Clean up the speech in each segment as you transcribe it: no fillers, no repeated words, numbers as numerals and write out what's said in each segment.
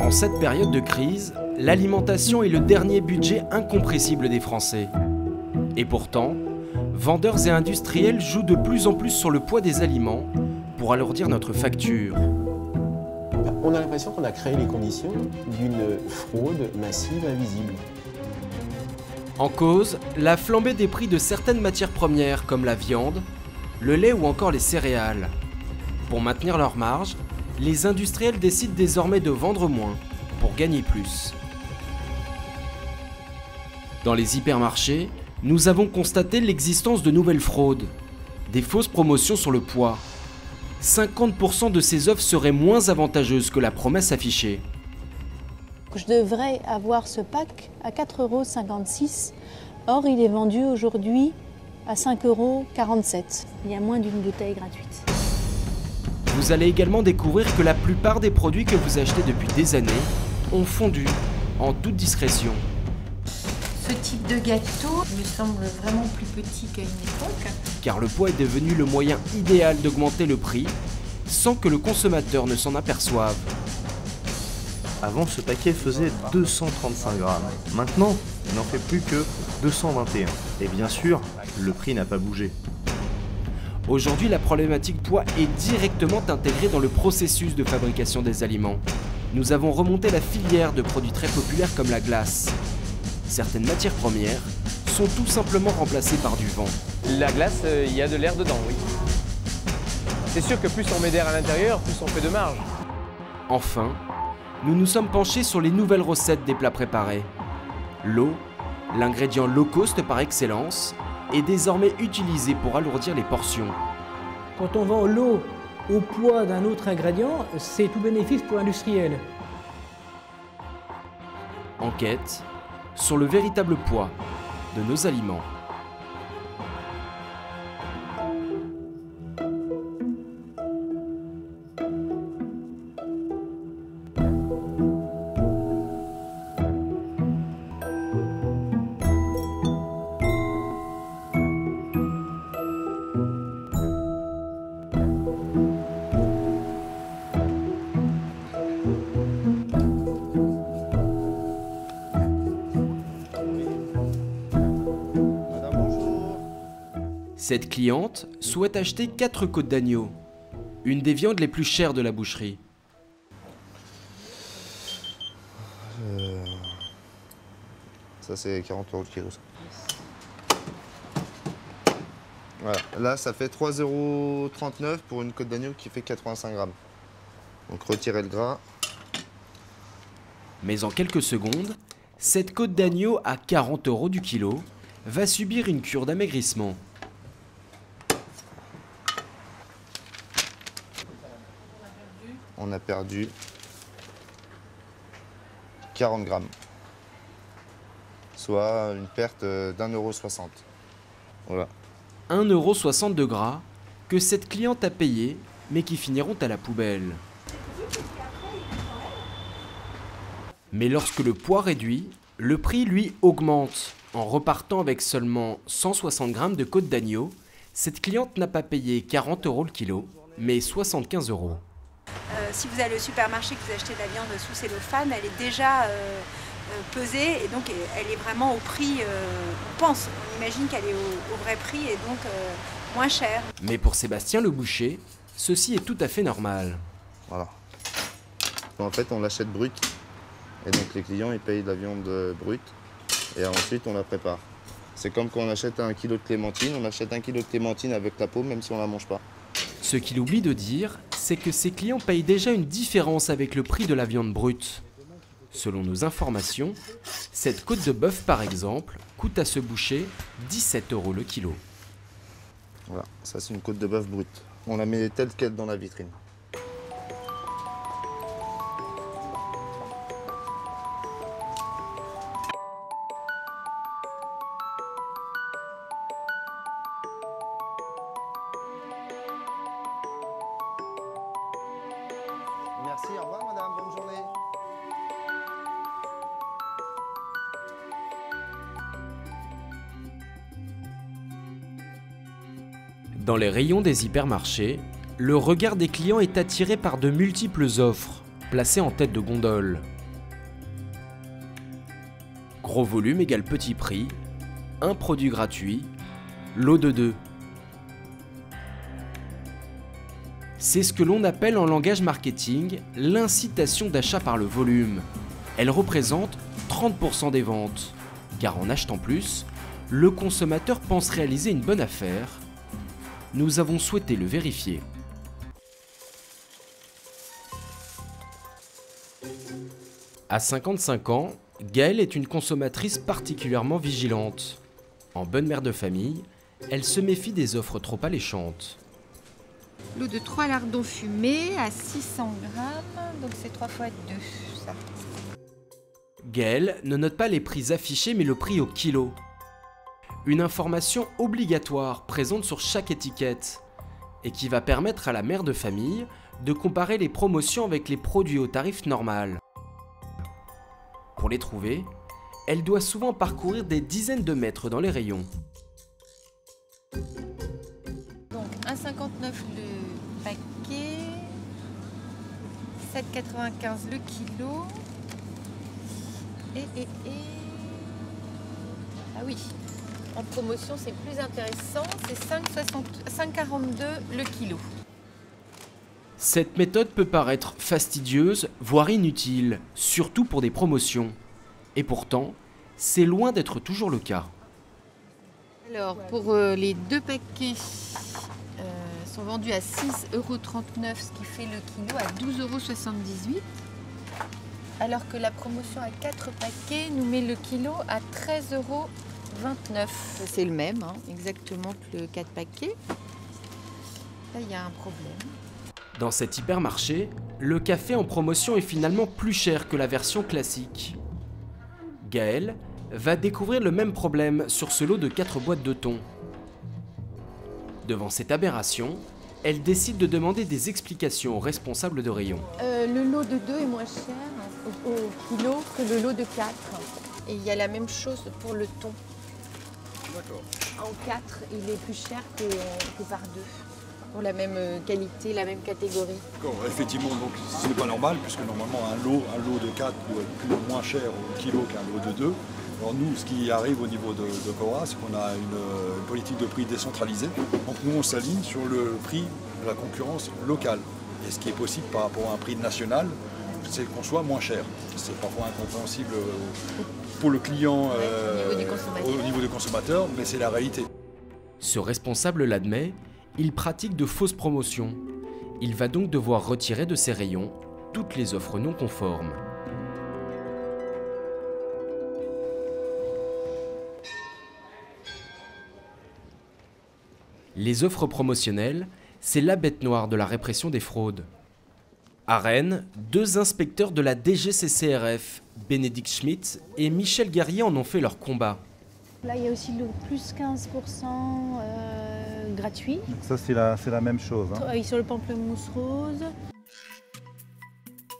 En cette période de crise, l'alimentation est le dernier budget incompressible des Français. Et pourtant, vendeurs et industriels jouent de plus en plus sur le poids des aliments pour alourdir notre facture. On a l'impression qu'on a créé les conditions d'une fraude massive invisible. En cause, la flambée des prix de certaines matières premières comme la viande, le lait ou encore les céréales. Pour maintenir leur marge, les industriels décident désormais de vendre moins pour gagner plus. Dans les hypermarchés, nous avons constaté l'existence de nouvelles fraudes, des fausses promotions sur le poids. 50% de ces offres seraient moins avantageuses que la promesse affichée. Je devrais avoir ce pack à 4,56 €. Or, il est vendu aujourd'hui à 5,47 €. Il y a moins d'une bouteille gratuite. Vous allez également découvrir que la plupart des produits que vous achetez depuis des années ont fondu en toute discrétion. Ce type de gâteau me semble vraiment plus petit qu'à une époque. Car le poids est devenu le moyen idéal d'augmenter le prix sans que le consommateur ne s'en aperçoive. Avant, ce paquet faisait 235 grammes. Maintenant, il n'en fait plus que 221. Et bien sûr, le prix n'a pas bougé. Aujourd'hui, la problématique poids est directement intégrée dans le processus de fabrication des aliments. Nous avons remonté la filière de produits très populaires comme la glace. Certaines matières premières sont tout simplement remplacées par du vent. La glace, il y a de l'air dedans, oui. C'est sûr que plus on met d'air à l'intérieur, plus on fait de marge. Enfin, nous nous sommes penchés sur les nouvelles recettes des plats préparés. L'eau, l'ingrédient low cost par excellence, est désormais utilisé pour alourdir les portions. Quand on vend l'eau au poids d'un autre ingrédient, c'est tout bénéfice pour l'industriel. Enquête sur le véritable poids de nos aliments. Cette cliente souhaite acheter 4 côtes d'agneau, une des viandes les plus chères de la boucherie. Ça c'est 40 € le kilo. Ça. Voilà. Là ça fait 3,39 € pour une côte d'agneau qui fait 85 grammes. Donc retirez le gras. Mais en quelques secondes, cette côte d'agneau à 40 € du kilo va subir une cure d'amaigrissement. On a perdu 40 grammes, soit une perte d'1,60 €. Voilà. 1,60 € de gras que cette cliente a payé, mais qui finiront à la poubelle. Mais lorsque le poids réduit, le prix lui augmente. En repartant avec seulement 160 grammes de côte d'agneau, cette cliente n'a pas payé 40 € le kilo, mais 75 €. Si vous allez au supermarché et que vous achetez de la viande sous cellophane, elle est déjà pesée et donc elle est vraiment au prix, on pense, on imagine qu'elle est au vrai prix et donc moins chère. Mais pour Sébastien le boucher, ceci est tout à fait normal. Voilà. En fait, on l'achète brute et donc les clients ils payent de la viande brute et ensuite on la prépare. C'est comme quand on achète un kilo de clémentine, on achète un kilo de clémentine avec la peau même si on la mange pas. Ce qu'il oublie de dire, c'est que ses clients payent déjà une différence avec le prix de la viande brute. Selon nos informations, cette côte de bœuf par exemple coûte à ce boucher 17 € le kilo. Voilà, ça c'est une côte de bœuf brute. On la met telle quelle dans la vitrine. Merci, au revoir madame, bonne journée. Dans les rayons des hypermarchés, le regard des clients est attiré par de multiples offres, placées en tête de gondole. Gros volume égale petit prix, un produit gratuit, lot de 2. C'est ce que l'on appelle en langage marketing l'incitation d'achat par le volume. Elle représente 30% des ventes, car en achetant plus, le consommateur pense réaliser une bonne affaire. Nous avons souhaité le vérifier. À 55 ans, Gaëlle est une consommatrice particulièrement vigilante. En bonne mère de famille, elle se méfie des offres trop alléchantes. Lot de 3 lardons fumés à 600 grammes, donc c'est 3 fois 2, ça. Gaëlle ne note pas les prix affichés mais le prix au kilo. Une information obligatoire présente sur chaque étiquette et qui va permettre à la mère de famille de comparer les promotions avec les produits au tarif normal. Pour les trouver, elle doit souvent parcourir des dizaines de mètres dans les rayons. Donc 1,59 le paquet, 7,95 le kilo. Ah oui, en promotion c'est plus intéressant, c'est 5,42 le kilo. Cette méthode peut paraître fastidieuse, voire inutile, surtout pour des promotions. Et pourtant, c'est loin d'être toujours le cas. Alors, pour les 2 paquets, sont vendus à 6,39 €, ce qui fait le kilo à 12,78 €. Alors que la promotion à 4 paquets nous met le kilo à 13,29 €. C'est le même, hein, exactement que le 4 paquets. Là, il y a un problème. Dans cet hypermarché, le café en promotion est finalement plus cher que la version classique. Gaëlle va découvrir le même problème sur ce lot de 4 boîtes de thon. Devant cette aberration, elle décide de demander des explications aux responsables de rayon. Le lot de 2 est moins cher au kilo que le lot de 4. Et il y a la même chose pour le thon. D'accord. En 4, il est plus cher que par 2. Pour la même qualité, la même catégorie. D'accord, effectivement, donc ce n'est pas normal, puisque normalement un lot de 4 doit être plus moins cher au kilo qu'un lot de 2. Alors nous, ce qui arrive au niveau de Cora, c'est qu'on a une politique de prix décentralisée. Donc nous, on s'aligne sur le prix de la concurrence locale. Et ce qui est possible par rapport à un prix national, c'est qu'on soit moins cher. C'est parfois incompréhensible pour le client au niveau du consommateur, mais c'est la réalité. Ce responsable l'admet, il pratique de fausses promotions. Il va donc devoir retirer de ses rayons toutes les offres non conformes. Les offres promotionnelles, c'est la bête noire de la répression des fraudes. À Rennes, 2 inspecteurs de la DGCCRF, Bénédicte Schmitt et Michel Guerrier, en ont fait leur combat. Là, il y a aussi le plus 15% gratuit. Ça, c'est la même chose. Hein. Sur le pamplemousse rose.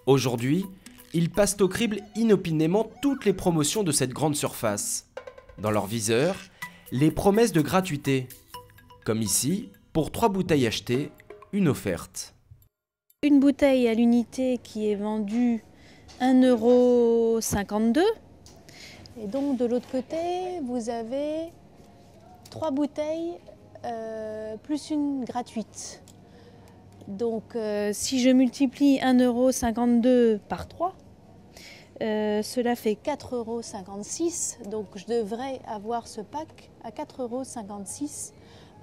Aujourd'hui, ils passent au crible inopinément toutes les promotions de cette grande surface. Dans leur viseur, les promesses de gratuité. Comme ici, pour 3 bouteilles achetées, une offerte. Une bouteille à l'unité qui est vendue 1,52 €. Et donc de l'autre côté, vous avez 3 bouteilles plus une gratuite. Donc si je multiplie 1,52 € par 3, cela fait 4,56 €. Donc je devrais avoir ce pack à 4,56 €.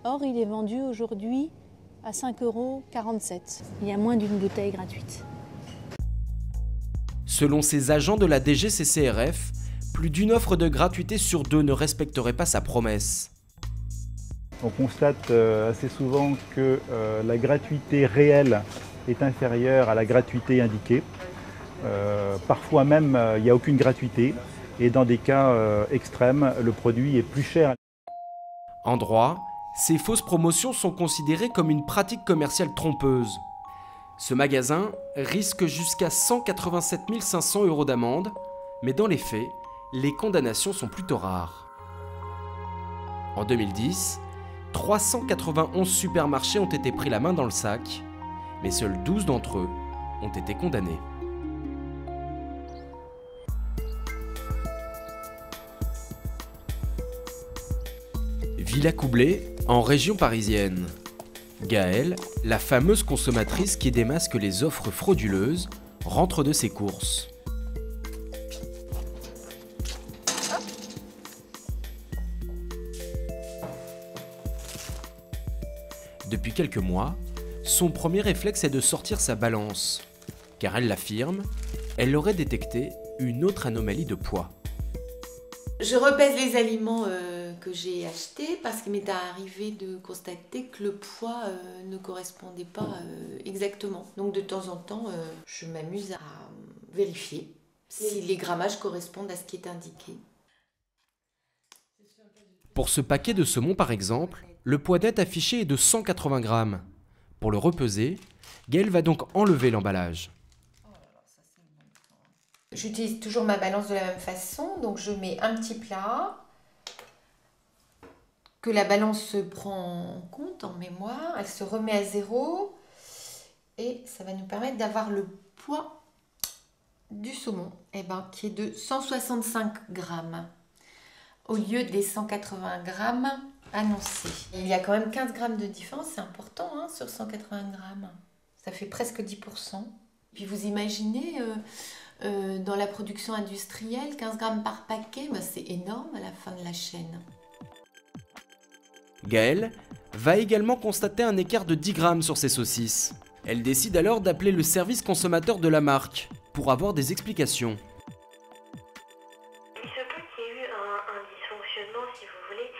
Or, il est vendu aujourd'hui à 5,47 €. Il y a moins d'une bouteille gratuite. Selon ces agents de la DGCCRF, plus d'une offre de gratuité sur 2 ne respecterait pas sa promesse. On constate assez souvent que la gratuité réelle est inférieure à la gratuité indiquée. Parfois même, il n'y a aucune gratuité. Et dans des cas extrêmes, le produit est plus cher. En droit, ces fausses promotions sont considérées comme une pratique commerciale trompeuse. Ce magasin risque jusqu'à 187 500 € d'amende, mais dans les faits, les condamnations sont plutôt rares. En 2010, 391 supermarchés ont été pris la main dans le sac, mais seuls 12 d'entre eux ont été condamnés. Villacoublay, en région parisienne. Gaëlle, la fameuse consommatrice qui démasque les offres frauduleuses, rentre de ses courses. Depuis quelques mois, son premier réflexe est de sortir sa balance, car elle l'affirme, elle aurait détecté une autre anomalie de poids. Je repèse les aliments que j'ai achetés parce qu'il m'est arrivé de constater que le poids ne correspondait pas exactement. Donc de temps en temps, je m'amuse à vérifier si les grammages correspondent à ce qui est indiqué. Pour ce paquet de saumon par exemple, le poids net affiché est de 180 grammes. Pour le repeser, Gaëlle va donc enlever l'emballage. J'utilise toujours ma balance de la même façon, donc je mets un petit plat que la balance se prend en compte, en mémoire, elle se remet à 0 et ça va nous permettre d'avoir le poids du saumon qui est de 165 grammes au lieu des 180 grammes annoncés. Il y a quand même 15 grammes de différence, c'est important sur 180 grammes, ça fait presque 10%. Puis vous imaginez... dans la production industrielle, 15 grammes par paquet, c'est énorme à la fin de la chaîne. Gaëlle va également constater un écart de 10 grammes sur ses saucisses. Elle décide alors d'appeler le service consommateur de la marque pour avoir des explications. Il se peut qu'il y ait eu un dysfonctionnement, si vous voulez.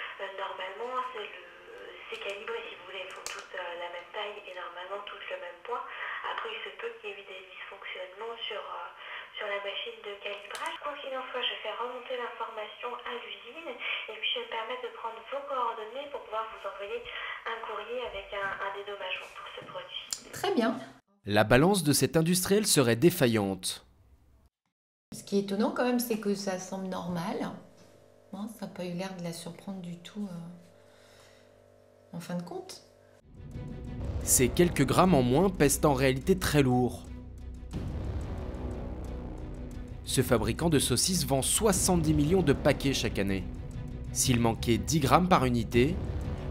Normalement, c'est calibré, si vous voulez, elles font toutes la même taille et normalement toutes le même poids. Après, il se peut qu'il y ait eu des dysfonctionnements sur la machine de calibrage. Quoi qu'il en soit, je fais remonter l'information à l'usine et puis je vais me permettre de prendre vos coordonnées pour pouvoir vous envoyer un courrier avec un dédommagement pour ce produit. Très bien. La balance de cet industriel serait défaillante. Ce qui est étonnant quand même, c'est que ça semble normal. Ça n'a pas eu l'air de la surprendre du tout en fin de compte. Ces quelques grammes en moins pèsent en réalité très lourd. Ce fabricant de saucisses vend 70 millions de paquets chaque année. S'il manquait 10 grammes par unité,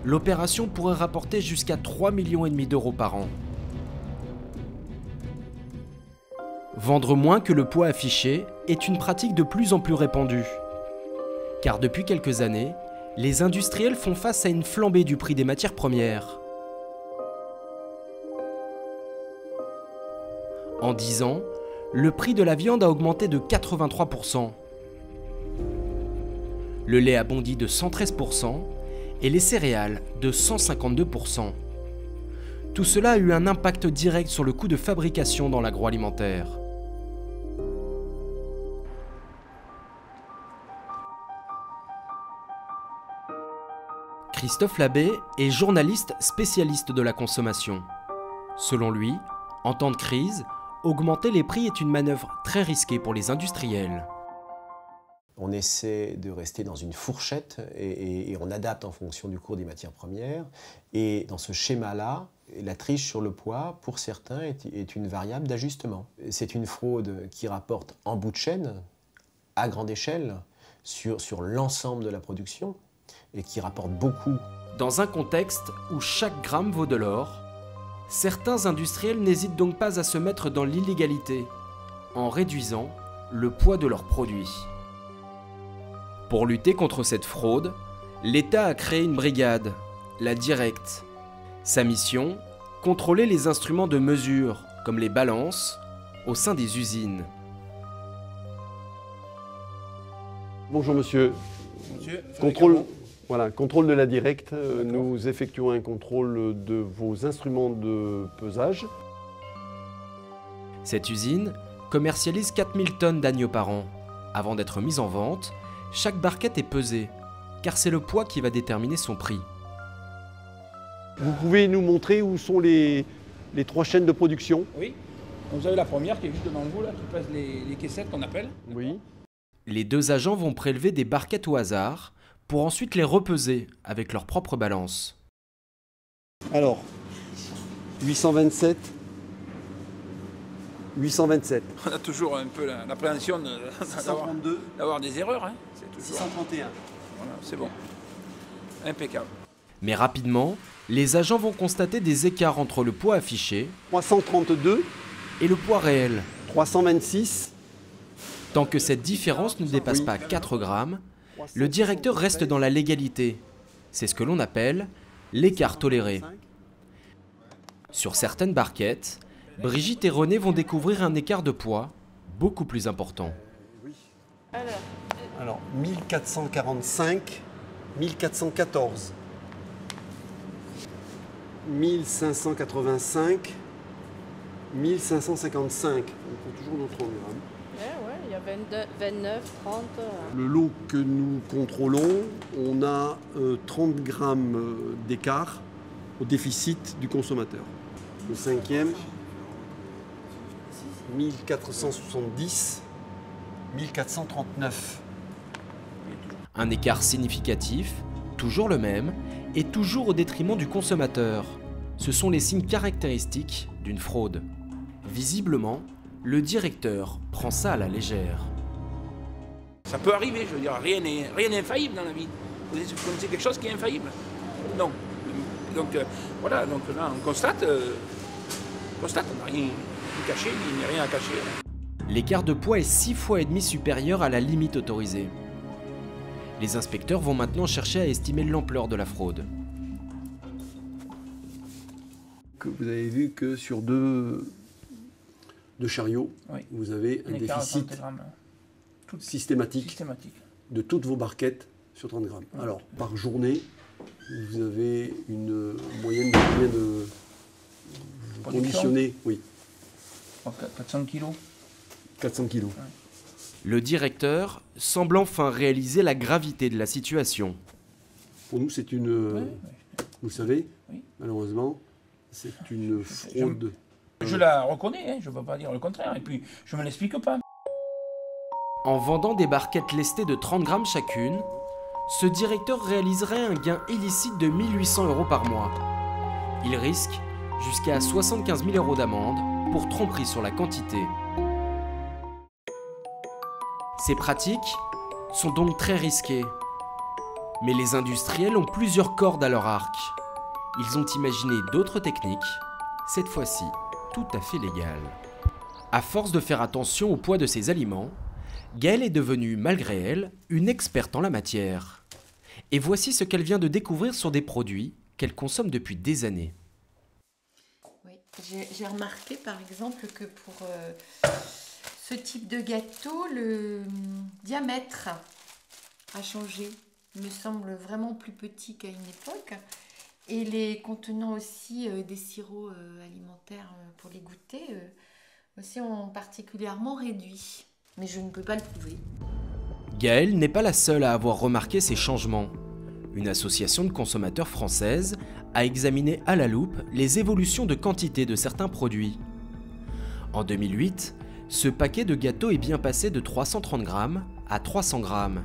l'opération pourrait rapporter jusqu'à 3,5 millions d'euros par an. Vendre moins que le poids affiché est une pratique de plus en plus répandue. Car depuis quelques années, les industriels font face à une flambée du prix des matières premières. En 10 ans, le prix de la viande a augmenté de 83%. Le lait a bondi de 113% et les céréales de 152%. Tout cela a eu un impact direct sur le coût de fabrication dans l'agroalimentaire. Christophe Labbé est journaliste spécialiste de la consommation. Selon lui, en temps de crise, augmenter les prix est une manœuvre très risquée pour les industriels. On essaie de rester dans une fourchette et on adapte en fonction du cours des matières premières. Et dans ce schéma-là, la triche sur le poids, pour certains, est une variable d'ajustement. C'est une fraude qui rapporte en bout de chaîne, à grande échelle, sur l'ensemble de la production et qui rapporte beaucoup. Dans un contexte où chaque gramme vaut de l'or, certains industriels n'hésitent donc pas à se mettre dans l'illégalité en réduisant le poids de leurs produits. Pour lutter contre cette fraude, l'État a créé une brigade, la Directe. Sa mission, contrôler les instruments de mesure, comme les balances, au sein des usines. Bonjour monsieur. Monsieur, contrôle de la Directe. Nous effectuons un contrôle de vos instruments de pesage. Cette usine commercialise 4000 tonnes d'agneaux par an. Avant d'être mise en vente, chaque barquette est pesée, car c'est le poids qui va déterminer son prix. Vous pouvez nous montrer où sont les 3 chaînes de production? Oui. Vous avez la première qui est juste devant vous, là, qui pèse les caissettes qu'on appelle. Oui. Les deux agents vont prélever des barquettes au hasard pour ensuite les repeser avec leur propre balance. Alors, 827. 827. On a toujours un peu l'appréhension d'avoir des erreurs. Hein. 631. Voilà, c'est bon. impeccable. Mais rapidement, les agents vont constater des écarts entre le poids affiché 332 et le poids réel. 326. Tant que cette différence ne dépasse pas 4 grammes, le directeur reste dans la légalité. C'est ce que l'on appelle l'écart toléré. Sur certaines barquettes, Brigitte et René vont découvrir un écart de poids beaucoup plus important. Alors, 1445, 1414, 1585, 1555. Donc, toujours nos 30 grammes. Ouais, il y a 22, 29, 30. Le lot que nous contrôlons, on a 30 grammes d'écart au déficit du consommateur. Le cinquième, 1470, 1439. Un écart significatif, toujours le même, et toujours au détriment du consommateur. Ce sont les signes caractéristiques d'une fraude. Visiblement, le directeur prend ça à la légère. Ça peut arriver, je veux dire, rien n'est infaillible dans la vie. Vous connaissez quelque chose qui est infaillible? Non. Donc voilà, donc là on constate, on n'a rien caché, ni rien à cacher. L'écart de poids est 6,5 fois supérieur à la limite autorisée. Les inspecteurs vont maintenant chercher à estimer l'ampleur de la fraude. Vous avez vu que sur deux chariots, oui, vous avez un déficit systématique de toutes vos barquettes sur 30 grammes. Oui. Alors, par journée, vous avez une moyenne de combien de conditionnés? Oui. 400 kilos. 400 kilos. Oui. Le directeur semble enfin réaliser la gravité de la situation. Pour nous, c'est une... Vous savez, malheureusement, c'est une fraude. Je la reconnais, hein, je ne peux pas dire le contraire, et puis je ne me l'explique pas. En vendant des barquettes lestées de 30 grammes chacune, ce directeur réaliserait un gain illicite de 1 800 € par mois. Il risque jusqu'à 75 000 € d'amende pour tromperie sur la quantité. Ces pratiques sont donc très risquées. Mais les industriels ont plusieurs cordes à leur arc. Ils ont imaginé d'autres techniques, cette fois-ci tout à fait légales. À force de faire attention au poids de ses aliments, Gaëlle est devenue, malgré elle, une experte en la matière. Et voici ce qu'elle vient de découvrir sur des produits qu'elle consomme depuis des années. Oui, j'ai remarqué par exemple que pour ce type de gâteau, le diamètre a changé. Il me semble vraiment plus petit qu'à une époque. Et les contenants aussi des sirops alimentaires pour les goûter aussi ont particulièrement réduit. Mais je ne peux pas le prouver. Gaëlle n'est pas la seule à avoir remarqué ces changements. Une association de consommateurs française a examiné à la loupe les évolutions de quantité de certains produits. En 2008, ce paquet de gâteaux est bien passé de 330 grammes à 300 grammes.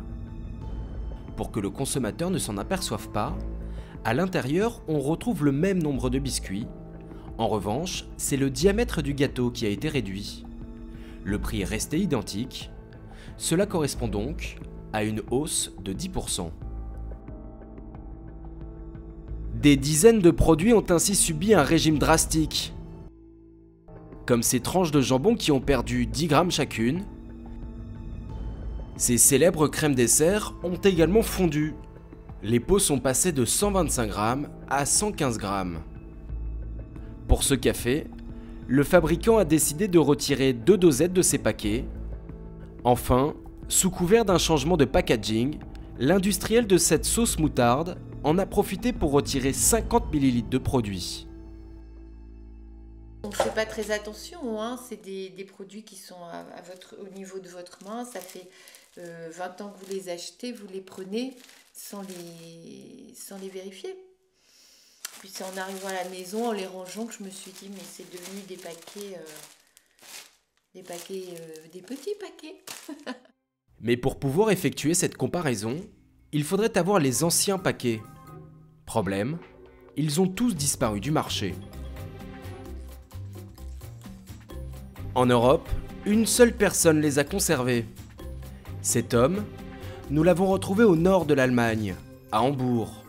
Pour que le consommateur ne s'en aperçoive pas, à l'intérieur, on retrouve le même nombre de biscuits. En revanche, c'est le diamètre du gâteau qui a été réduit. Le prix est resté identique. Cela correspond donc à une hausse de 10%. Des dizaines de produits ont ainsi subi un régime drastique. Comme ces tranches de jambon qui ont perdu 10 grammes chacune. Ces célèbres crèmes dessert ont également fondu. Les pots sont passés de 125 grammes à 115 grammes. Pour ce café, le fabricant a décidé de retirer 2 dosettes de ses paquets. Enfin, sous couvert d'un changement de packaging, l'industriel de cette sauce moutarde en a profité pour retirer 50 ml de produits. On ne fait pas très attention, hein. C'est des produits qui sont au niveau de votre main. Ça fait 20 ans que vous les achetez, vous les prenez sans les vérifier. Puis c'est en arrivant à la maison, en les rangeant, que je me suis dit, mais c'est devenu des petits paquets. Mais pour pouvoir effectuer cette comparaison, il faudrait avoir les anciens paquets. Problème, ils ont tous disparu du marché. En Europe, une seule personne les a conservés. Cet homme, nous l'avons retrouvé au nord de l'Allemagne, à Hambourg.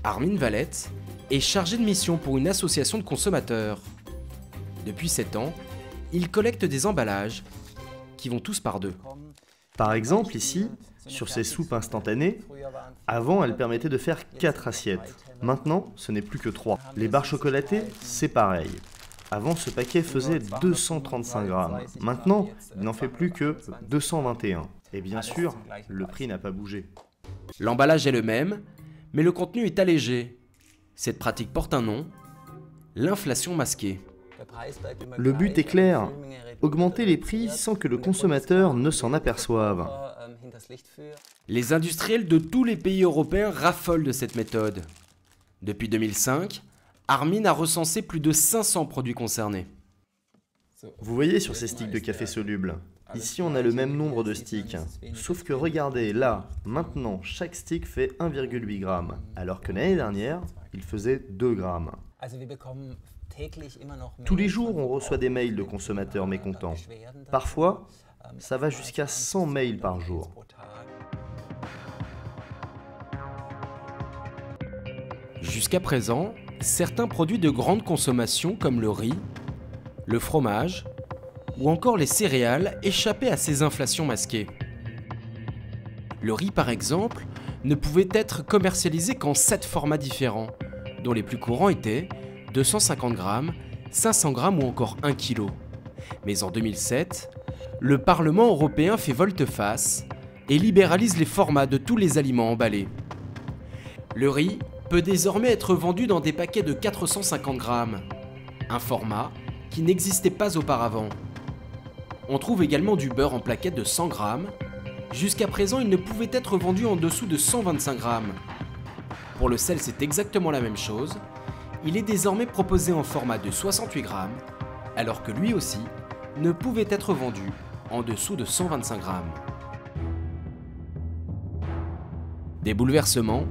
Armin Valette est chargé de mission pour une association de consommateurs. Depuis 7 ans, il collecte des emballages qui vont tous par deux. Par exemple, ici, sur ces soupes instantanées, avant, elles permettaient de faire 4 assiettes. Maintenant, ce n'est plus que 3. Les barres chocolatées, c'est pareil. Avant, ce paquet faisait 235 grammes. Maintenant, il n'en fait plus que 221. Et bien sûr, le prix n'a pas bougé. L'emballage est le même, mais le contenu est allégé. Cette pratique porte un nom, l'inflation masquée. Le but est clair, augmenter les prix sans que le consommateur ne s'en aperçoive. Les industriels de tous les pays européens raffolent de cette méthode. Depuis 2005, Armin a recensé plus de 500 produits concernés. Vous voyez sur ces sticks de café soluble, ici on a le même nombre de sticks. Sauf que regardez, là, maintenant, chaque stick fait 1,8 g, alors que l'année dernière, il faisait 2 grammes. Tous les jours, on reçoit des mails de consommateurs mécontents. Parfois, ça va jusqu'à 100 mails par jour. Jusqu'à présent, certains produits de grande consommation comme le riz, le fromage ou encore les céréales échappaient à ces inflations masquées. Le riz par exemple ne pouvait être commercialisé qu'en 7 formats différents, dont les plus courants étaient 250 grammes, 500 grammes ou encore 1 kg. Mais en 2007, le Parlement européen fait volte-face et libéralise les formats de tous les aliments emballés. Le riz peut désormais être vendu dans des paquets de 450 grammes, un format qui n'existait pas auparavant. On trouve également du beurre en plaquettes de 100 grammes. Jusqu'à présent, il ne pouvait être vendu en dessous de 125 grammes. Pour le sel, c'est exactement la même chose. Il est désormais proposé en format de 68 grammes, alors que lui aussi ne pouvait être vendu en dessous de 125 grammes. Des bouleversements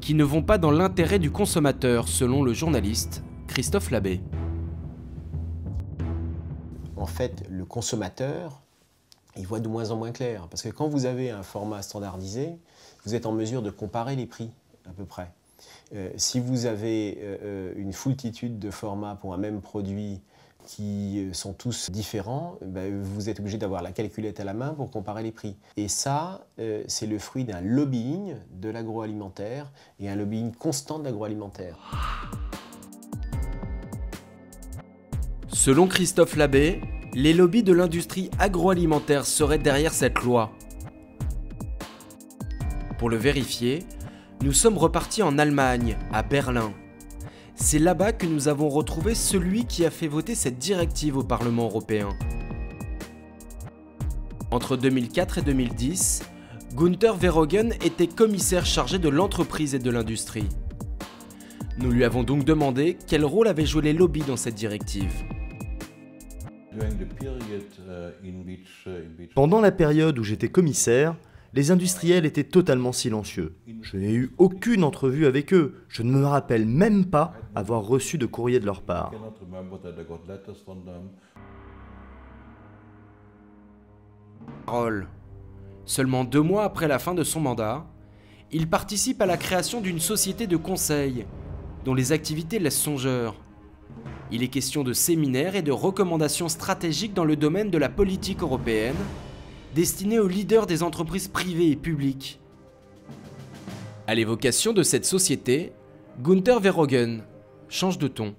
qui ne vont pas dans l'intérêt du consommateur, selon le journaliste Christophe Labbé. En fait, le consommateur, il voit de moins en moins clair. Parce que quand vous avez un format standardisé, vous êtes en mesure de comparer les prix, à peu près. Si vous avez une foultitude de formats pour un même produit qui sont tous différents, vous êtes obligé d'avoir la calculette à la main pour comparer les prix. Et ça, c'est le fruit d'un lobbying de l'agroalimentaire et un lobbying constant de l'agroalimentaire. Selon Christophe Labbé, les lobbies de l'industrie agroalimentaire seraient derrière cette loi. Pour le vérifier, nous sommes repartis en Allemagne, à Berlin. C'est là-bas que nous avons retrouvé celui qui a fait voter cette directive au Parlement européen. Entre 2004 et 2010, Günther Verheugen était commissaire chargé de l'entreprise et de l'industrie. Nous lui avons donc demandé quel rôle avaient joué les lobbies dans cette directive. Pendant la période où j'étais commissaire, les industriels étaient totalement silencieux. Je n'ai eu aucune entrevue avec eux. Je ne me rappelle même pas avoir reçu de courrier de leur part. Seulement 2 mois après la fin de son mandat, il participe à la création d'une société de conseil, dont les activités laissent songeur. Il est question de séminaires et de recommandations stratégiques dans le domaine de la politique européenne, destinée aux leaders des entreprises privées et publiques. À l'évocation de cette société, Günther Verheugen change de ton.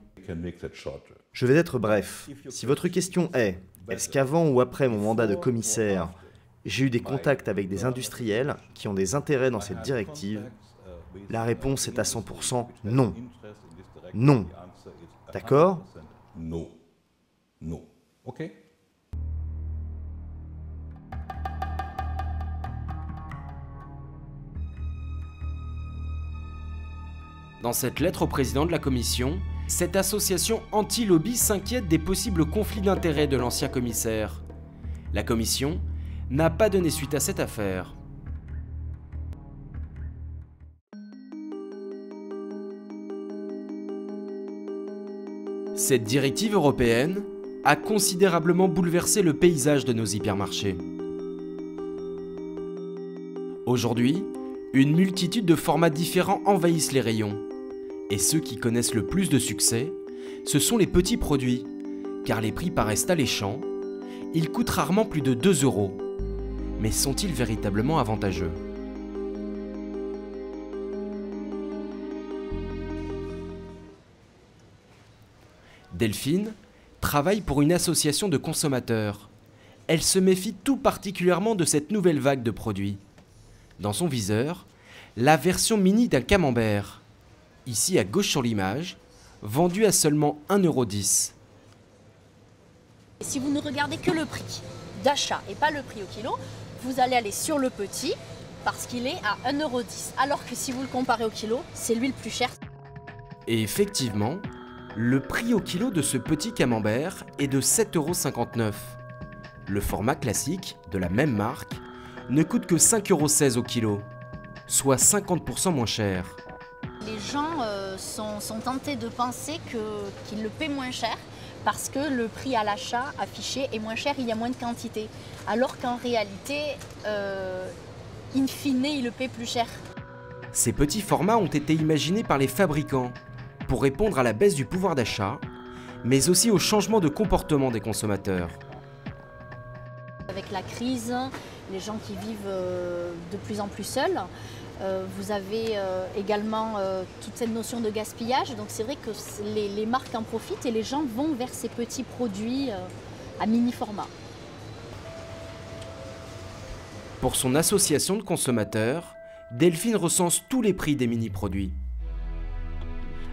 Je vais être bref. Si votre question est « Est-ce qu'avant ou après mon mandat de commissaire, j'ai eu des contacts avec des industriels qui ont des intérêts dans cette directive ?» La réponse est à 100% non. Non. D'accord ? Non. Non. OK. Dans cette lettre au président de la commission, cette association anti-lobby s'inquiète des possibles conflits d'intérêts de l'ancien commissaire. La commission n'a pas donné suite à cette affaire. Cette directive européenne a considérablement bouleversé le paysage de nos hypermarchés. Aujourd'hui, une multitude de formats différents envahissent les rayons. Et ceux qui connaissent le plus de succès, ce sont les petits produits, car les prix paraissent alléchants, ils coûtent rarement plus de 2 €. Mais sont-ils véritablement avantageux ? Delphine travaille pour une association de consommateurs. Elle se méfie tout particulièrement de cette nouvelle vague de produits. Dans son viseur, la version mini d'un camembert, ici à gauche sur l'image, vendue à seulement 1,10 €. Si vous ne regardez que le prix d'achat et pas le prix au kilo, vous allez aller sur le petit parce qu'il est à 1,10 €. Alors que si vous le comparez au kilo, c'est lui le plus cher. Et effectivement, le prix au kilo de ce petit camembert est de 7,59 €. Le format classique, de la même marque, ne coûte que 5,16 € au kilo, soit 50% moins cher. Les gens sont tentés de penser qu'ils le paient moins cher parce que le prix à l'achat affiché est moins cher, il y a moins de quantité. Alors qu'en réalité, in fine, il le paie plus cher. Ces petits formats ont été imaginés par les fabricants pour répondre à la baisse du pouvoir d'achat, mais aussi au changement de comportement des consommateurs. Avec la crise, les gens qui vivent de plus en plus seuls, vous avez également toute cette notion de gaspillage. Donc c'est vrai que les marques en profitent et les gens vont vers ces petits produits à mini format. Pour son association de consommateurs, Delphine recense tous les prix des mini-produits.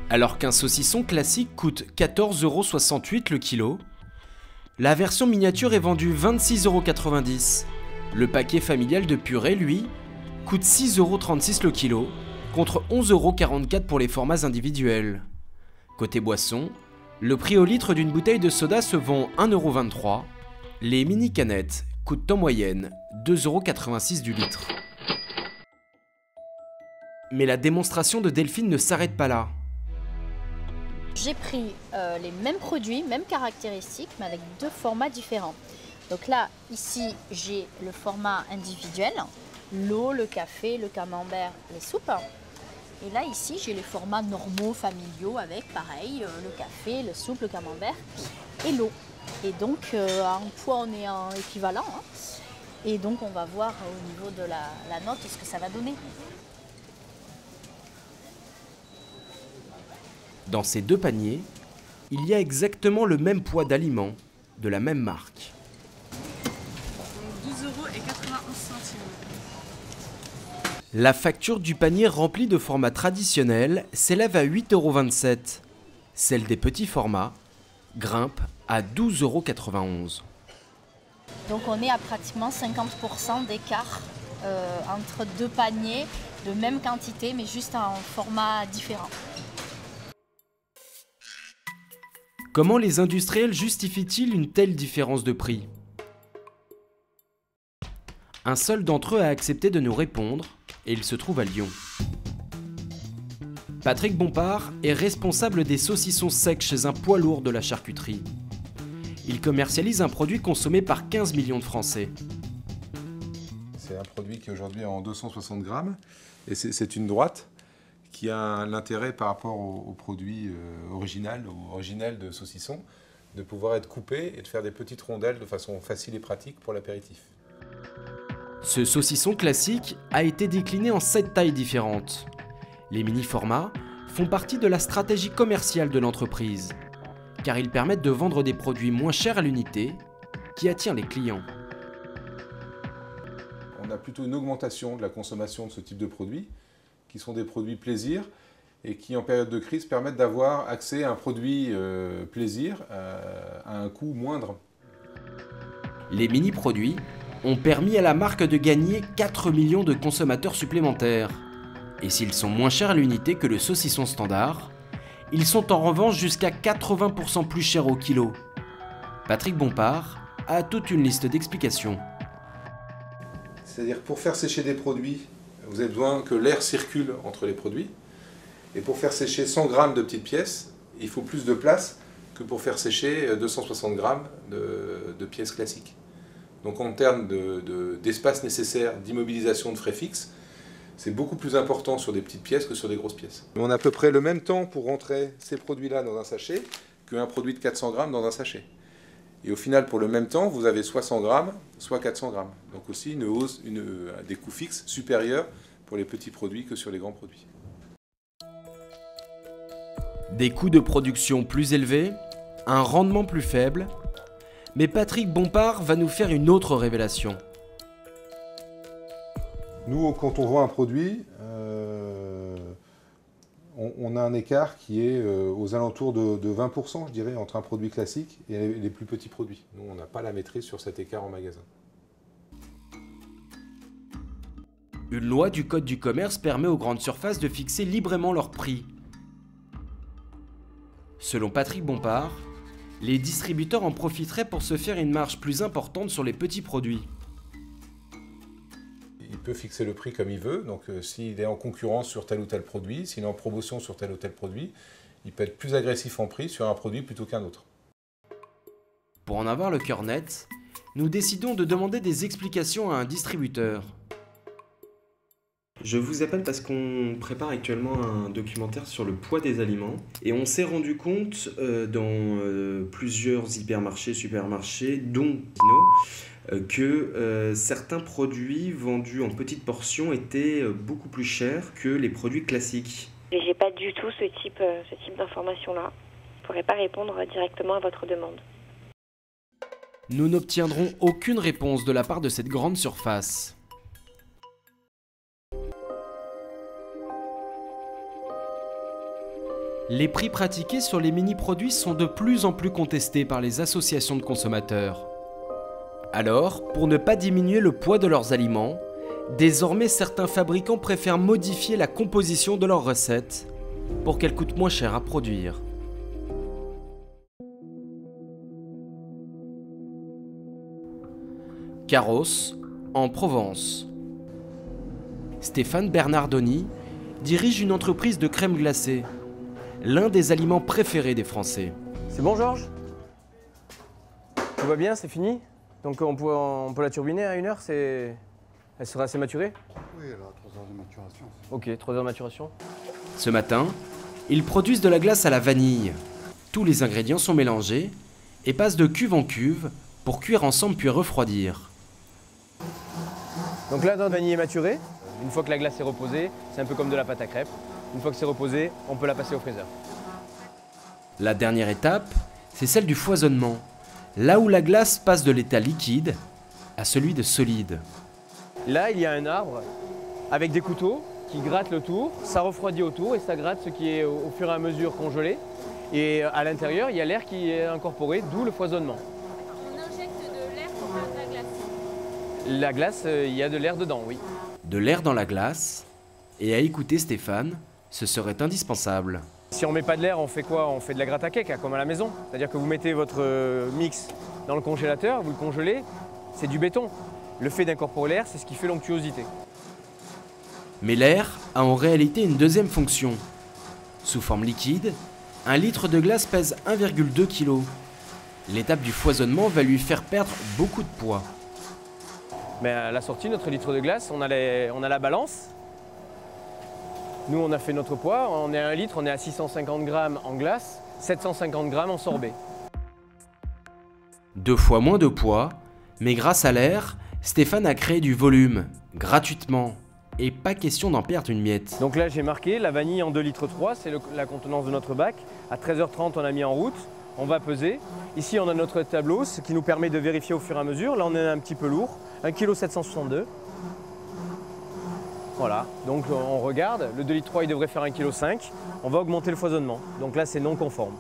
Alors qu'un saucisson classique coûte 14,68 € le kilo, la version miniature est vendue 26,90 €. Le paquet familial de purée, lui, coûte 6,36 € le kilo, contre 11,44 € pour les formats individuels. Côté boisson, le prix au litre d'une bouteille de soda se vend 1,23 €. Les mini-canettes coûtent en moyenne 2,86 € du litre. Mais la démonstration de Delphine ne s'arrête pas là. J'ai pris les mêmes produits, mêmes caractéristiques, mais avec deux formats différents. Donc là, ici, j'ai le format individuel, l'eau, le café, le camembert, les soupes. Et là, ici, j'ai les formats normaux, familiaux, avec pareil, le café, le soupe, le camembert et l'eau. Et donc, en poids, on est en équivalent. Hein. Et donc, on va voir au niveau de la note ce que ça va donner. Dans ces deux paniers, il y a exactement le même poids d'aliments, de la même marque. 12,91 €. La facture du panier rempli de format traditionnel s'élève à 8,27 €. Celle des petits formats grimpe à 12,91 €. Donc on est à pratiquement 50% d'écart entre deux paniers de même quantité, mais juste en format différent. Comment les industriels justifient-ils une telle différence de prix ? Un seul d'entre eux a accepté de nous répondre, et il se trouve à Lyon. Patrick Bompard est responsable des saucissons secs chez un poids lourd de la charcuterie. Il commercialise un produit consommé par 15 millions de Français. C'est un produit qui est aujourd'hui en 260 grammes, et c'est une droite qui a un intérêt par rapport au produit original de saucisson, de pouvoir être coupé et de faire des petites rondelles de façon facile et pratique pour l'apéritif. Ce saucisson classique a été décliné en 7 tailles différentes. Les mini-formats font partie de la stratégie commerciale de l'entreprise, car ils permettent de vendre des produits moins chers à l'unité, qui attirent les clients. On a plutôt une augmentation de la consommation de ce type de produits, qui sont des produits plaisir, et qui en période de crise permettent d'avoir accès à un produit plaisir à un coût moindre. Les mini-produits ont permis à la marque de gagner 4 millions de consommateurs supplémentaires. Et s'ils sont moins chers à l'unité que le saucisson standard, ils sont en revanche jusqu'à 80% plus chers au kilo. Patrick Bompard a toute une liste d'explications. C'est-à-dire pour faire sécher des produits, vous avez besoin que l'air circule entre les produits. Et pour faire sécher 100 grammes de petites pièces, il faut plus de place que pour faire sécher 260 grammes de pièces classiques. Donc en termes d'espace nécessaire d'immobilisation de frais fixes, c'est beaucoup plus important sur des petites pièces que sur des grosses pièces. On a à peu près le même temps pour rentrer ces produits-là dans un sachet qu'un produit de 400 grammes dans un sachet. Et au final, pour le même temps, vous avez soit 100 grammes, soit 400 grammes. Donc aussi une hausse, des coûts fixes supérieurs pour les petits produits que sur les grands produits. Des coûts de production plus élevés, un rendement plus faible, mais Patrick Bompard va nous faire une autre révélation. Nous, quand on vend un produit, on a un écart qui est aux alentours de 20%, je dirais, entre un produit classique et les plus petits produits. Nous, on n'a pas la maîtrise sur cet écart en magasin. Une loi du Code du commerce permet aux grandes surfaces de fixer librement leurs prix. Selon Patrick Bompard, les distributeurs en profiteraient pour se faire une marge plus importante sur les petits produits. Il peut fixer le prix comme il veut, donc s'il est en concurrence sur tel ou tel produit, s'il est en promotion sur tel ou tel produit, il peut être plus agressif en prix sur un produit plutôt qu'un autre. Pour en avoir le cœur net, nous décidons de demander des explications à un distributeur. Je vous appelle parce qu'on prépare actuellement un documentaire sur le poids des aliments et on s'est rendu compte dans plusieurs hypermarchés, supermarchés, dont Dino, que certains produits vendus en petites portions étaient beaucoup plus chers que les produits classiques. Et j'ai pas du tout ce type d'information-là. Je ne pourrais pas répondre directement à votre demande. Nous n'obtiendrons aucune réponse de la part de cette grande surface. Les prix pratiqués sur les mini-produits sont de plus en plus contestés par les associations de consommateurs. Alors, pour ne pas diminuer le poids de leurs aliments, désormais certains fabricants préfèrent modifier la composition de leurs recettes pour qu'elles coûtent moins cher à produire. Carros, en Provence. Stéphane Bernardoni dirige une entreprise de crème glacée, l'un des aliments préférés des Français. C'est bon, Georges? Tout va bien, c'est fini? Donc on peut la turbiner à 1 heure, elle sera assez maturée? Oui, elle a 3 heures de maturation. Ok, 3 heures de maturation. Ce matin, ils produisent de la glace à la vanille. Tous les ingrédients sont mélangés et passent de cuve en cuve pour cuire ensemble puis refroidir. Donc là, notre vanille est maturée. Une fois que la glace est reposée, c'est un peu comme de la pâte à crêpes. Une fois que c'est reposé, on peut la passer au freezer. La dernière étape, c'est celle du foisonnement, là où la glace passe de l'état liquide à celui de solide. Là, il y a un arbre avec des couteaux qui grattent le tour, ça refroidit autour et ça gratte ce qui est au fur et à mesure congelé. Et à l'intérieur, il y a l'air qui est incorporé, d'où le foisonnement. On injecte de l'air pour faire de la glace. La glace, il y a de l'air dedans, oui. De l'air dans la glace, et à écouter Stéphane, ce serait indispensable. Si on met pas de l'air, on fait quoi? On fait de la gratte à cake, comme à la maison. C'est-à-dire que vous mettez votre mix dans le congélateur, vous le congelez, c'est du béton. Le fait d'incorporer l'air, c'est ce qui fait l'onctuosité. Mais l'air a en réalité une deuxième fonction. Sous forme liquide, 1 litre de glace pèse 1,2 kg. L'étape du foisonnement va lui faire perdre beaucoup de poids. Mais à la sortie, notre litre de glace, on a la balance. Nous, on a fait notre poids, on est à 1 litre, on est à 650 grammes en glace, 750 grammes en sorbet. 2 fois moins de poids, mais grâce à l'air, Stéphane a créé du volume, gratuitement. Et pas question d'en perdre une miette. Donc là, j'ai marqué la vanille en 2,3 litres, c'est la contenance de notre bac. À 13h30, on a mis en route, on va peser. Ici, on a notre tableau, ce qui nous permet de vérifier au fur et à mesure. Là, on est un petit peu lourd, 1,762 kg. Voilà, donc on regarde, le 2,3 litres il devrait faire 1,5 kg. On va augmenter le foisonnement, donc là c'est non conforme.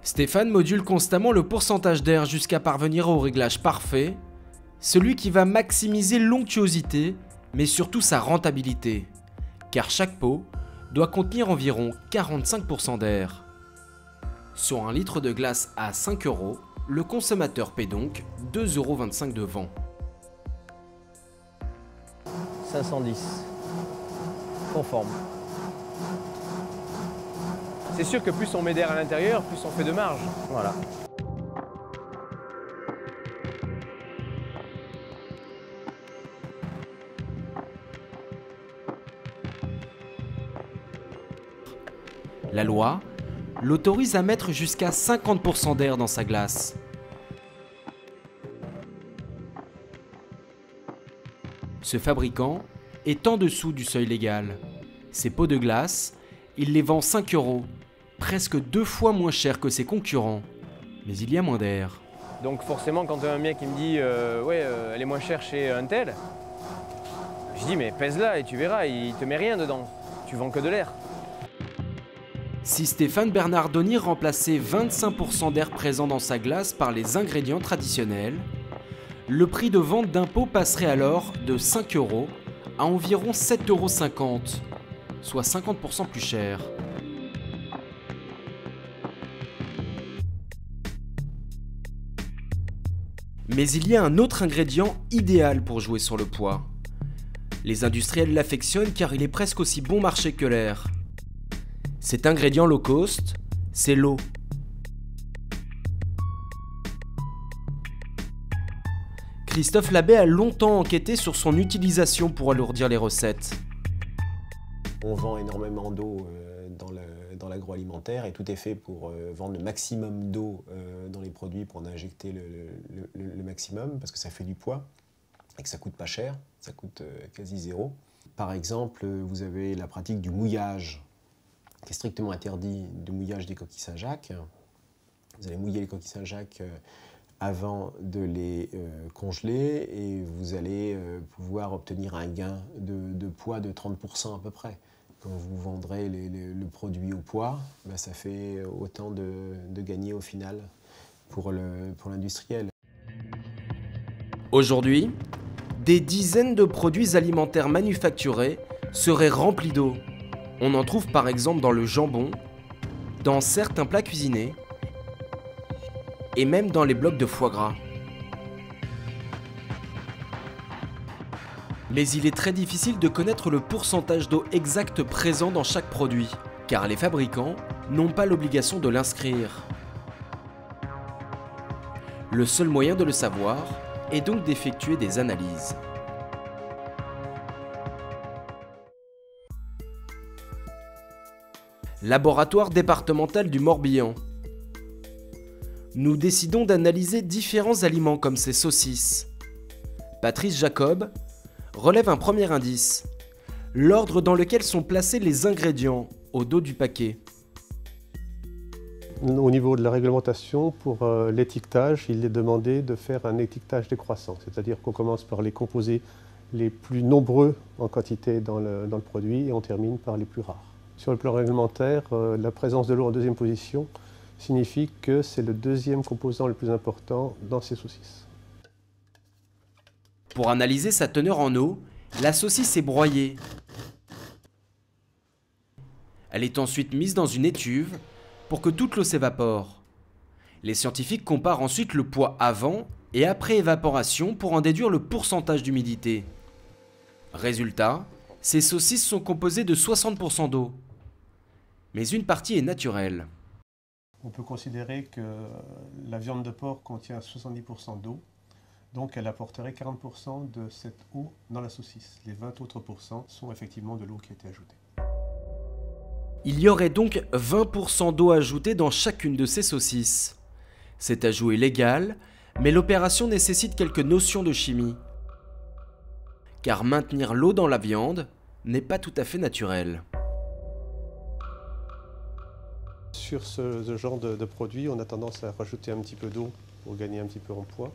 Stéphane module constamment le pourcentage d'air jusqu'à parvenir au réglage parfait, celui qui va maximiser l'onctuosité, mais surtout sa rentabilité, car chaque pot doit contenir environ 45% d'air. Sur 1 litre de glace à 5 €, le consommateur paie donc 2,25 € de vent. 510, conforme. C'est sûr que plus on met d'air à l'intérieur, plus on fait de marge. Voilà. La loi l'autorise à mettre jusqu'à 50% d'air dans sa glace. Ce fabricant est en dessous du seuil légal. Ses pots de glace, il les vend 5 €, presque 2 fois moins cher que ses concurrents. Mais il y a moins d'air. Donc forcément, quand un mec il me dit ouais, elle est moins chère chez un tel, je dis mais pèse-la et tu verras, il te met rien dedans. Tu vends que de l'air. Si Stéphane Bernardoni remplaçait 25% d'air présent dans sa glace par les ingrédients traditionnels, le prix de vente d'un pot passerait alors de 5 € à environ 7,50 €, soit 50% plus cher. Mais il y a un autre ingrédient idéal pour jouer sur le poids. Les industriels l'affectionnent car il est presque aussi bon marché que l'air. Cet ingrédient low cost, c'est l'eau. Christophe Labbé a longtemps enquêté sur son utilisation pour alourdir les recettes. On vend énormément d'eau dans l'agroalimentaire et tout est fait pour vendre le maximum d'eau dans les produits pour en injecter le maximum parce que ça fait du poids et que ça coûte pas cher, ça coûte quasi zéro. Par exemple, vous avez la pratique du mouillage qui est strictement interdit, de mouillage des coquilles Saint-Jacques. Vous allez mouiller les coquilles Saint-Jacques avant de les congeler et vous allez pouvoir obtenir un gain de poids de 30% à peu près. Quand vous vendrez le produit au poids, ben ça fait autant de gagner au final pour l'industriel. Aujourd'hui, des dizaines de produits alimentaires manufacturés seraient remplis d'eau. On en trouve par exemple dans le jambon, dans certains plats cuisinés et même dans les blocs de foie gras. Mais il est très difficile de connaître le pourcentage d'eau exact présent dans chaque produit, car les fabricants n'ont pas l'obligation de l'inscrire. Le seul moyen de le savoir est donc d'effectuer des analyses. Laboratoire départemental du Morbihan. Nous décidons d'analyser différents aliments comme ces saucisses. Patrice Jacob relève un premier indice, l'ordre dans lequel sont placés les ingrédients au dos du paquet. Au niveau de la réglementation, pour l'étiquetage, il est demandé de faire un étiquetage décroissant, c'est-à-dire qu'on commence par les composés les plus nombreux en quantité dans le produit et on termine par les plus rares. Sur le plan réglementaire, la présence de l'eau en deuxième position signifie que c'est le deuxième composant le plus important dans ces saucisses. Pour analyser sa teneur en eau, la saucisse est broyée. Elle est ensuite mise dans une étuve pour que toute l'eau s'évapore. Les scientifiques comparent ensuite le poids avant et après évaporation pour en déduire le pourcentage d'humidité. Résultat, ces saucisses sont composées de 60% d'eau. Mais une partie est naturelle. On peut considérer que la viande de porc contient 70% d'eau, donc elle apporterait 40% de cette eau dans la saucisse. Les 20 autres % sont effectivement de l'eau qui a été ajoutée. Il y aurait donc 20% d'eau ajoutée dans chacune de ces saucisses. Cet ajout est légal, mais l'opération nécessite quelques notions de chimie. Car maintenir l'eau dans la viande n'est pas tout à fait naturel. Sur ce genre de produit, on a tendance à rajouter un petit peu d'eau pour gagner un petit peu en poids.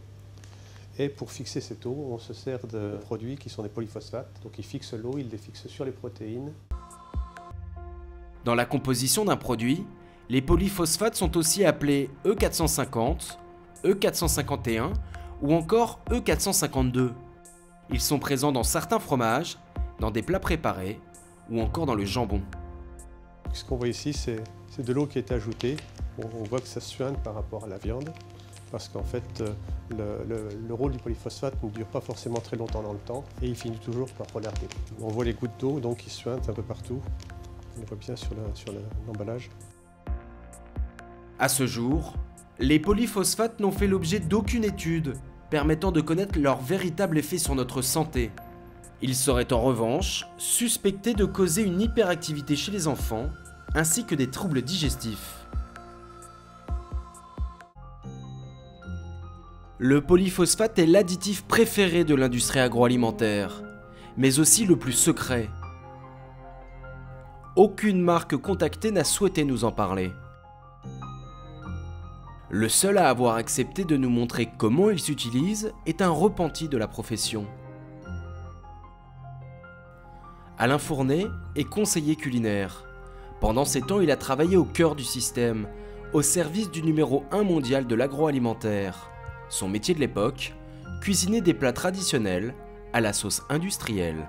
Et pour fixer cette eau, on se sert de produits qui sont des polyphosphates. Donc ils fixent l'eau, ils les fixent sur les protéines. Dans la composition d'un produit, les polyphosphates sont aussi appelés E450, E451 ou encore E452. Ils sont présents dans certains fromages, dans des plats préparés ou encore dans le jambon. Ce qu'on voit ici, c'est de l'eau qui est ajoutée. On voit que ça suinte par rapport à la viande, parce qu'en fait, le rôle du polyphosphate ne dure pas forcément très longtemps dans le temps, et il finit toujours par relarguer. On voit les gouttes d'eau donc qui suintent un peu partout. On le voit bien sur l'emballage. À ce jour, les polyphosphates n'ont fait l'objet d'aucune étude permettant de connaître leur véritable effet sur notre santé. Ils seraient en revanche suspectés de causer une hyperactivité chez les enfants ainsi que des troubles digestifs. Le polyphosphate est l'additif préféré de l'industrie agroalimentaire, mais aussi le plus secret. Aucune marque contactée n'a souhaité nous en parler. Le seul à avoir accepté de nous montrer comment il s'utilise est un repenti de la profession. Alain Fournet est conseiller culinaire. Pendant ces temps, il a travaillé au cœur du système, au service du numéro 1 mondial de l'agroalimentaire. Son métier de l'époque, cuisiner des plats traditionnels à la sauce industrielle.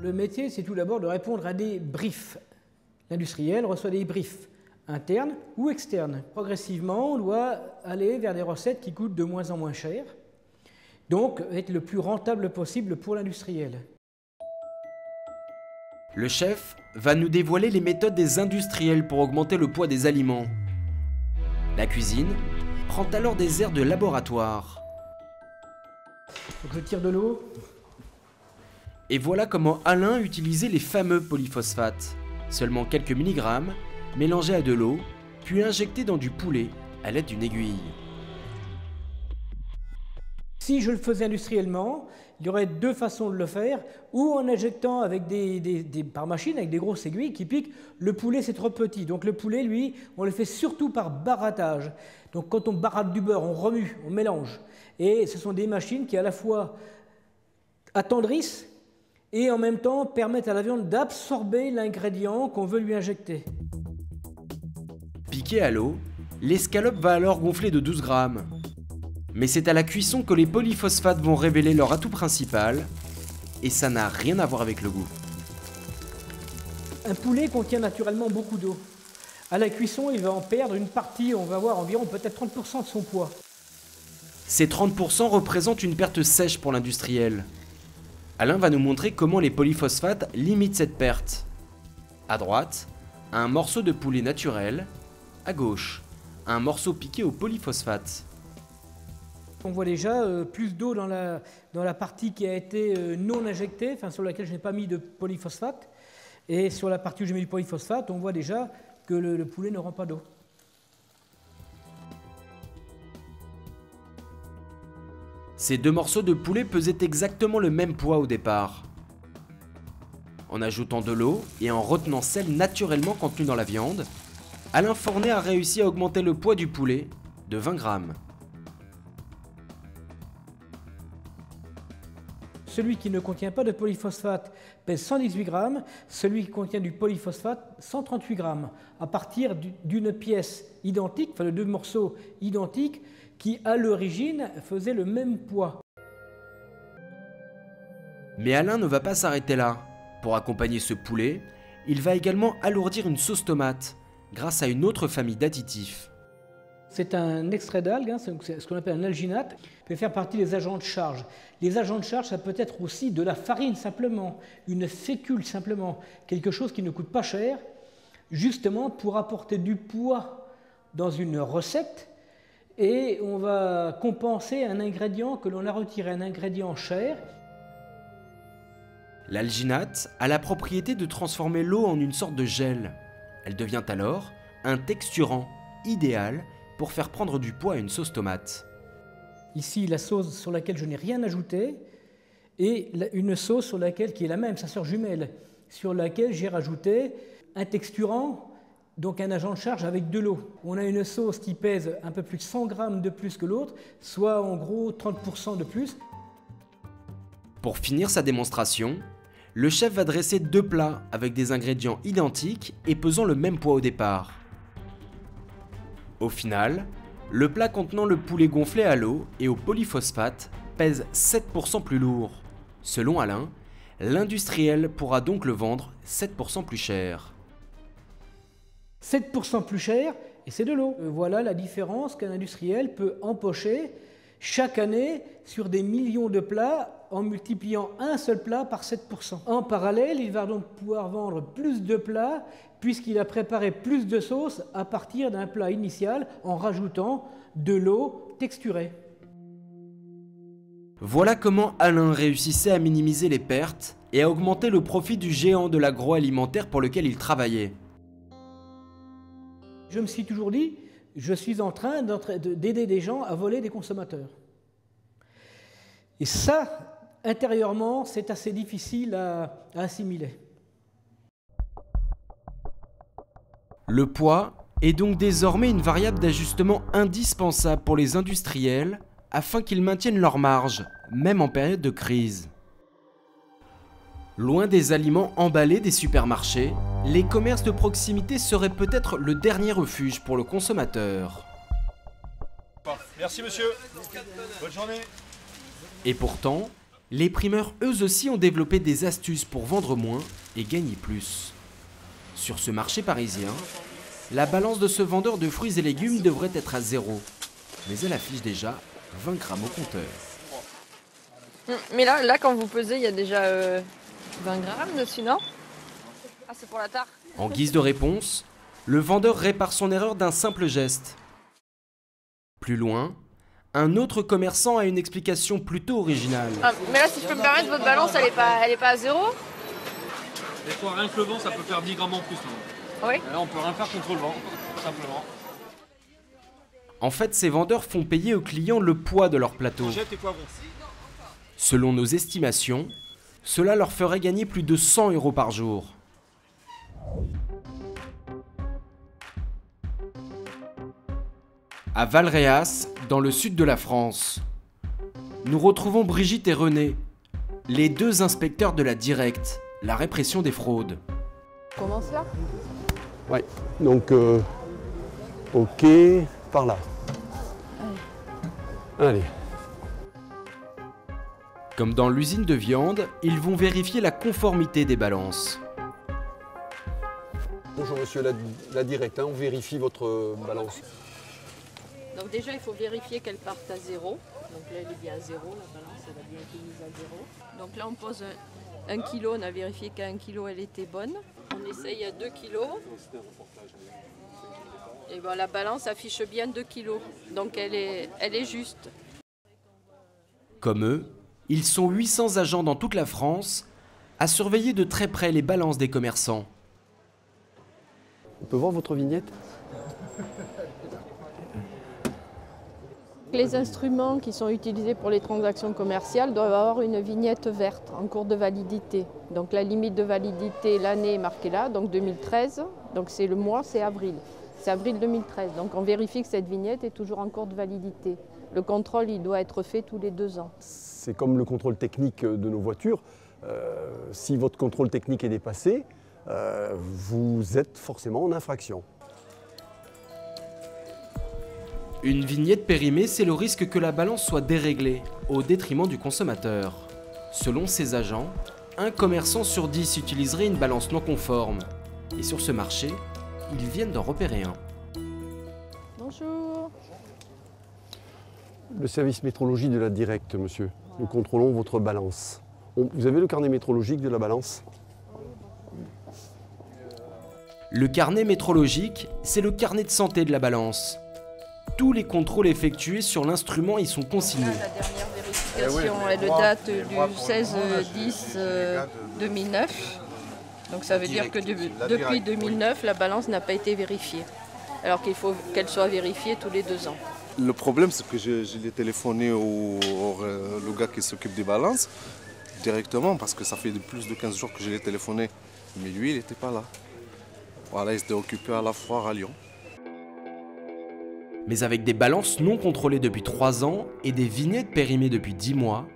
Le métier, c'est tout d'abord de répondre à des briefs. L'industriel reçoit des briefs, internes ou externes. Progressivement, on doit aller vers des recettes qui coûtent de moins en moins cher, donc être le plus rentable possible pour l'industriel. Le chef va nous dévoiler les méthodes des industriels pour augmenter le poids des aliments. La cuisine prend alors des airs de laboratoire. Donc je tire de l'eau. Et voilà comment Alain utilisait les fameux polyphosphates. Seulement quelques milligrammes, mélangés à de l'eau, puis injectés dans du poulet à l'aide d'une aiguille. Si je le faisais industriellement, il y aurait deux façons de le faire, ou en injectant avec par machine, avec des grosses aiguilles qui piquent. Le poulet, c'est trop petit. Donc le poulet, lui, on le fait surtout par barattage. Donc quand on baratte du beurre, on remue, on mélange. Et ce sont des machines qui à la fois attendrissent et en même temps permettent à la viande d'absorber l'ingrédient qu'on veut lui injecter. Piqué à l'eau, l'escalope va alors gonfler de 12 grammes. Mais c'est à la cuisson que les polyphosphates vont révéler leur atout principal, et ça n'a rien à voir avec le goût. Un poulet contient naturellement beaucoup d'eau. À la cuisson, il va en perdre une partie, on va avoir environ peut-être 30% de son poids. Ces 30% représentent une perte sèche pour l'industriel. Alain va nous montrer comment les polyphosphates limitent cette perte. À droite, un morceau de poulet naturel. À gauche, un morceau piqué au polyphosphate. On voit déjà plus d'eau dans la partie qui a été non injectée, enfin sur laquelle je n'ai pas mis de polyphosphate. Et sur la partie où j'ai mis du polyphosphate, on voit déjà que le poulet ne rend pas d'eau. Ces deux morceaux de poulet pesaient exactement le même poids au départ. En ajoutant de l'eau et en retenant celle naturellement contenue dans la viande, Alain Fournet a réussi à augmenter le poids du poulet de 20 grammes. Celui qui ne contient pas de polyphosphate pèse 118 grammes, celui qui contient du polyphosphate 138 grammes, à partir d'une pièce identique, enfin de deux morceaux identiques, qui à l'origine faisaient le même poids. Mais Alain ne va pas s'arrêter là. Pour accompagner ce poulet, il va également alourdir une sauce tomate, grâce à une autre famille d'additifs. C'est un extrait d'algue, c'est ce qu'on appelle un alginate, qui peut faire partie des agents de charge. Les agents de charge, ça peut être aussi de la farine simplement, une fécule simplement, quelque chose qui ne coûte pas cher, justement pour apporter du poids dans une recette, et on va compenser un ingrédient que l'on a retiré, un ingrédient cher. L'alginate a la propriété de transformer l'eau en une sorte de gel. Elle devient alors un texturant idéal pour faire prendre du poids à une sauce tomate. Ici, la sauce sur laquelle je n'ai rien ajouté, et une sauce sur laquelle, qui est la même, sa sœur jumelle, sur laquelle j'ai rajouté un texturant, donc un agent de charge avec de l'eau. On a une sauce qui pèse un peu plus de 100 grammes de plus que l'autre, soit en gros 30% de plus. Pour finir sa démonstration, le chef va dresser deux plats avec des ingrédients identiques et pesant le même poids au départ. Au final, le plat contenant le poulet gonflé à l'eau et au polyphosphate pèse 7% plus lourd. Selon Alain, l'industriel pourra donc le vendre 7% plus cher. 7% plus cher, et c'est de l'eau. Voilà la différence qu'un industriel peut empocher chaque année sur des millions de plats en multipliant un seul plat par 7%. En parallèle, il va donc pouvoir vendre plus de plats puisqu'il a préparé plus de sauce à partir d'un plat initial en rajoutant de l'eau texturée. Voilà comment Alain réussissait à minimiser les pertes et à augmenter le profit du géant de l'agroalimentaire pour lequel il travaillait. Je me suis toujours dit, je suis en train d'aider des gens à voler des consommateurs. Et ça, intérieurement, c'est assez difficile à assimiler. Le poids est donc désormais une variable d'ajustement indispensable pour les industriels afin qu'ils maintiennent leur marge, même en période de crise. Loin des aliments emballés des supermarchés, les commerces de proximité seraient peut-être le dernier refuge pour le consommateur. Merci monsieur, bonne journée. Et pourtant, les primeurs eux aussi ont développé des astuces pour vendre moins et gagner plus. Sur ce marché parisien, la balance de ce vendeur de fruits et légumes devrait être à 0, mais elle affiche déjà 20 grammes au compteur. Mais là quand vous pesez, il y a déjà 20 grammes dessus, non? Ah, c'est pour la tare. En guise de réponse, le vendeur répare son erreur d'un simple geste. Plus loin, un autre commerçant a une explication plutôt originale. Ah, mais là, si je peux me permettre, votre balance, elle est pas à 0? Des fois, rien que le vent, ça peut faire 10 grammes en plus. Oui. Et là, on peut rien faire contre le vent, simplement. En fait, ces vendeurs font payer aux clients le poids de leur plateau. Selon nos estimations, cela leur ferait gagner plus de 100 € par jour. À Valréas, dans le sud de la France, nous retrouvons Brigitte et René, les deux inspecteurs de la Directe, la répression des fraudes. On commence là? Ouais, donc ok, par là. Allez. Comme dans l'usine de viande, ils vont vérifier la conformité des balances. Bonjour monsieur la Directe, on vérifie votre balance. Donc déjà, il faut vérifier qu'elle parte à 0. Donc là, elle est bien à 0, la balance, elle a bien été mise à 0. Donc là, on pose 1 kg, on a vérifié qu'à 1 kg, elle était bonne. On essaye à 2 kg. Et bon, la balance affiche bien 2 kg, donc elle est juste. Comme eux, ils sont 800 agents dans toute la France à surveiller de très près les balances des commerçants. On peut voir votre vignette? Les instruments qui sont utilisés pour les transactions commerciales doivent avoir une vignette verte en cours de validité. Donc la limite de validité, l'année est marquée là, donc 2013. Donc c'est le mois, c'est avril. C'est avril 2013. Donc on vérifie que cette vignette est toujours en cours de validité. Le contrôle, il doit être fait tous les 2 ans. C'est comme le contrôle technique de nos voitures. Si votre contrôle technique est dépassé, vous êtes forcément en infraction. Une vignette périmée, c'est le risque que la balance soit déréglée, au détriment du consommateur. Selon ces agents, un commerçant sur 10 utiliserait une balance non conforme. Et sur ce marché, ils viennent d'en repérer un. Bonjour. Le service métrologie de la Directe, monsieur. Nous contrôlons votre balance. Vous avez le carnet métrologique de la balance? Le carnet métrologique, c'est le carnet de santé de la balance. Tous les contrôles effectués sur l'instrument y sont consignés. La dernière vérification, elle date du 16-10-2009. Donc ça veut dire que depuis 2009, la balance n'a pas été vérifiée. Alors qu'il faut qu'elle soit vérifiée tous les 2 ans. Le problème, c'est que je l'ai téléphoné au gars qui s'occupe des balances directement, parce que ça fait plus de 15 jours que je l'ai téléphoné. Mais lui, il n'était pas là. Voilà, il s'était occupé à la foire à Lyon. Mais avec des balances non contrôlées depuis 3 ans et des vignettes périmées depuis 10 mois,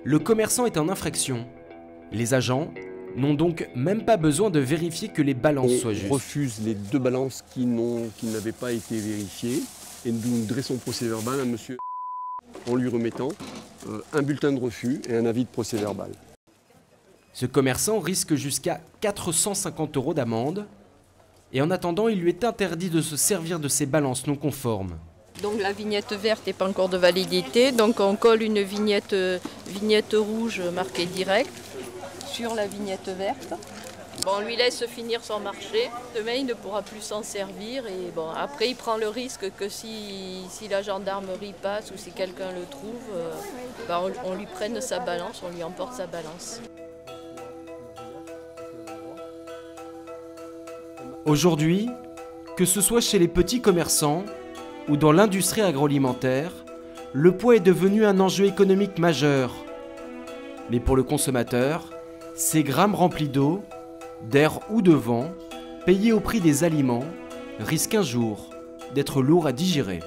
le commerçant est en infraction. Les agents n'ont donc même pas besoin de vérifier que les balances soient justes. On refuse les 2 balances qui n'avaient pas été vérifiées et nous dressons procès verbal à monsieur en lui remettant un bulletin de refus et un avis de procès verbal. Ce commerçant risque jusqu'à 450 € d'amende. Et en attendant, il lui est interdit de se servir de ces balances non conformes. Donc la vignette verte n'est pas encore de validité, donc on colle une vignette rouge marquée Direct sur la vignette verte. Bon, on lui laisse finir son marché. Demain, il ne pourra plus s'en servir. Et bon, après, il prend le risque que si la gendarmerie passe ou si quelqu'un le trouve, on lui prenne sa balance, on lui emporte sa balance. Aujourd'hui, que ce soit chez les petits commerçants ou dans l'industrie agroalimentaire, le poids est devenu un enjeu économique majeur. Mais pour le consommateur, ces grammes remplis d'eau, d'air ou de vent, payés au prix des aliments, risquent un jour d'être lourds à digérer.